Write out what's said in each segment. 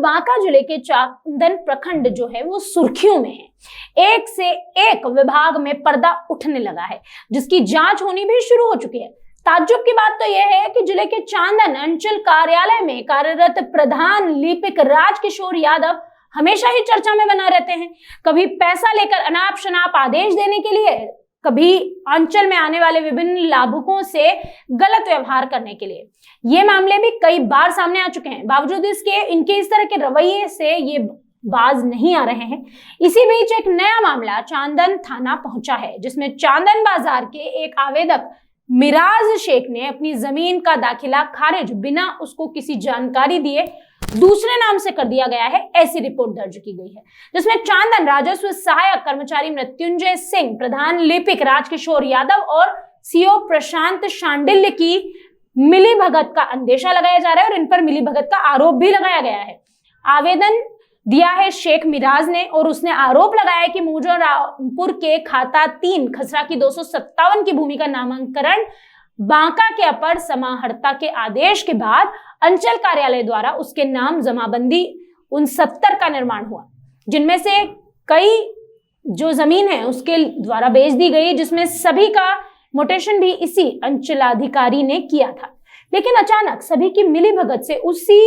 बांका जिले के चांदन प्रखंड जो है वो सुर्खियों में है। एक से एक विभाग में पर्दा उठने लगा है, जिसकी जांच होनी भी शुरू हो चुकी है। ताज्जुब की बात तो यह है कि जिले के चांदन अंचल कार्यालय में कार्यरत प्रधान लिपिक राजकिशोर यादव हमेशा ही चर्चा में बना रहते हैं। कभी पैसा लेकर अनाप शनाप आदेश देने के लिए, कभी अंचल में आने वाले विभिन्न लाभुकों से गलत व्यवहार करने के लिए। ये मामले भी कई बार सामने आ चुके हैं। बावजूद इसके इनके इस तरह के रवैये से ये बाज नहीं आ रहे हैं। इसी बीच एक नया मामला चांदन थाना पहुंचा है, जिसमें चांदन बाजार के एक आवेदक मिराज शेख ने अपनी जमीन का दाखिला खारिज बिना उसको किसी जानकारी दिए दूसरे नाम से कर दिया गया है, ऐसी रिपोर्ट दर्ज की गई है, जिसमें चांदन राजस्व सहायक कर्मचारी मृत्युंजय सिंह, प्रधान लिपिक राजकिशोर यादव और सीओ प्रशांत शांडिल्य की मिलीभगत का अंदेशा लगाया जा रहा है और इन पर मिलीभगत का आरोप भी लगाया गया है। आवेदन दिया है शेख मिराज ने और उसने आरोप लगाया है कि मुजफ्फरपुर के खाता 3 खसरा की 257 की भूमि का नामांकन बांका के अपर समाहर्ता के आदेश के बाद अंचल कार्यालय द्वारा उसके नाम जमाबंदी 69 का निर्माण हुआ, जिनमें से कई जो जमीन है उसके द्वारा बेच दी गई, जिसमें सभी का मोटेशन भी इसी अंचलाधिकारी ने किया था। लेकिन अचानक सभी की मिलीभगत से उसी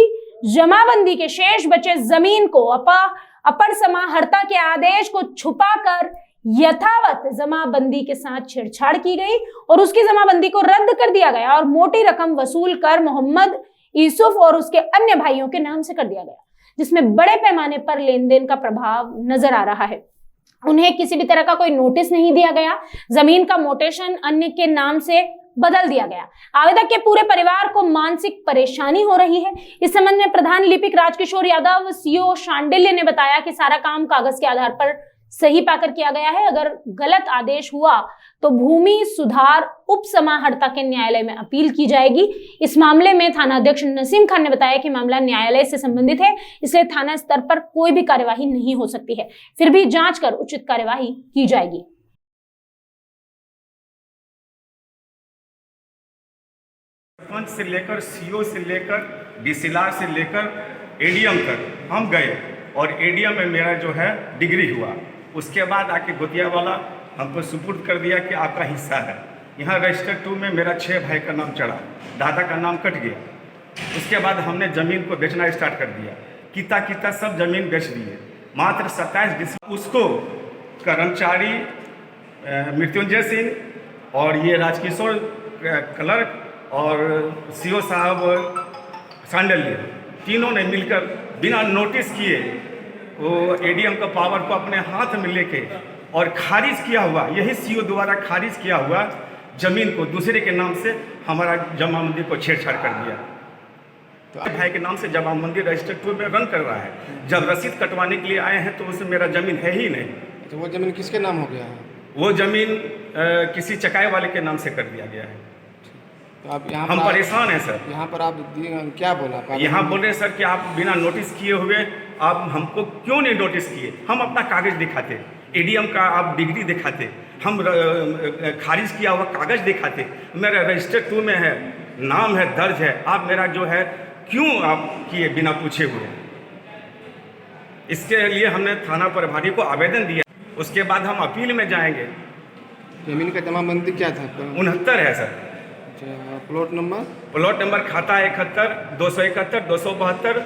जमाबंदी के शेष बचे जमीन को अपर समाहर्ता के आदेश को छुपाकर यथावत जमाबंदी के साथ छेड़छाड़ की गई और उसकी जमाबंदी को रद्द कर दिया गया और मोटी रकम वसूल कर मोहम्मद यूसुफ और उसके अन्य भाइयों के नाम से कर दिया गया, जिसमें बड़े पैमाने पर लेन देन का प्रभाव नजर आ रहा है। उन्हें किसी भी तरह का कोई नोटिस नहीं दिया गया, जमीन का मोटेशन अन्य के नाम से बदल दिया गया। आवेदक के पूरे परिवार को मानसिक परेशानी हो रही है। इस संबंध में प्रधान लिपिक राजकिशोर यादव सीओ शांडिल्य ने बताया कि सारा काम कागज के आधार पर सही पाकर किया गया है। अगर गलत आदेश हुआ तो भूमि सुधार उप समाहर्ता के न्यायालय में अपील की जाएगी। इस मामले में थाना अध्यक्ष नसीम खान ने बताया कि मामला न्यायालय से संबंधित है, इसलिए थाना स्तर पर कोई भी कार्यवाही नहीं हो सकती है, फिर भी जांच कर उचित कार्यवाही की जाएगी। सरपंच से लेकर सीओ से लेकर डीसीएलआर से लेकर एडीएम तक हम गए और एडीएम में मेरा जो है डिग्री हुआ। उसके बाद आके गोतिया वाला हमको सुपुर्द कर दिया कि आपका हिस्सा है। यहाँ रजिस्टर 2 में मेरा 6 भाई का नाम चढ़ा, दादा का नाम कट गया। उसके बाद हमने ज़मीन को बेचना स्टार्ट कर दिया। किता सब ज़मीन बेच दिए। मात्र 27 दिसंबर उसको कर्मचारी मृत्युंजय सिंह और ये राजकिशोर क्लर्क और सीओ साहब शांडिल्य तीनों ने मिलकर बिना नोटिस किए वो एडीएम का पावर को अपने हाथ में लेके और खारिज किया हुआ, यही सीओ द्वारा खारिज किया हुआ जमीन को दूसरे के नाम से हमारा जमाबंदी को छेड़छाड़ कर दिया। तो भाई के नाम से जमाबंदी रजिस्टर 2 में रन कर रहा है। जब रसीद कटवाने के लिए आए हैं तो उसमें मेरा जमीन है ही नहीं। तो वो जमीन किसके नाम हो गया है? वो जमीन किसी चकाई वाले के नाम से कर दिया गया है। तो आप यहाँ हम परेशान हैं सर। यहाँ पर आप क्या बोला? यहाँ बोल रहे सर कि आप बिना नोटिस किए हुए आप हमको क्यों नहीं नोटिस किए? हम अपना कागज दिखाते, एडीएम का आप डिग्री दिखाते, हम खारिज किया हुआ कागज दिखाते, मेरा रजिस्टर 2 में है, नाम है, दर्ज है। आप मेरा जो है क्यों आप किए बिना पूछे हुए? इसके लिए हमने थाना प्रभारी को आवेदन दिया। उसके बाद हम अपील में जाएंगे। जमीन का जमाबंदी क्या था? 69 है सर। प्लॉट नंबर खाता 71, 271, 272,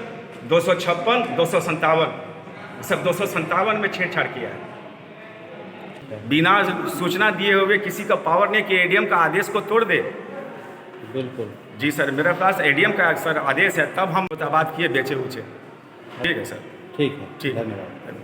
256, 257, सब 257 में छेड़छाड़ किया है। बिना सूचना दिए हुए किसी का पावर नहीं कि एडीएम का आदेश को तोड़ दे। बिल्कुल जी सर, मेरे पास एडीएम का सर आदेश है, तब हम बात किए बेचे उचे। ठीक है सर। ठीक है, ठीक है, धन्यवाद।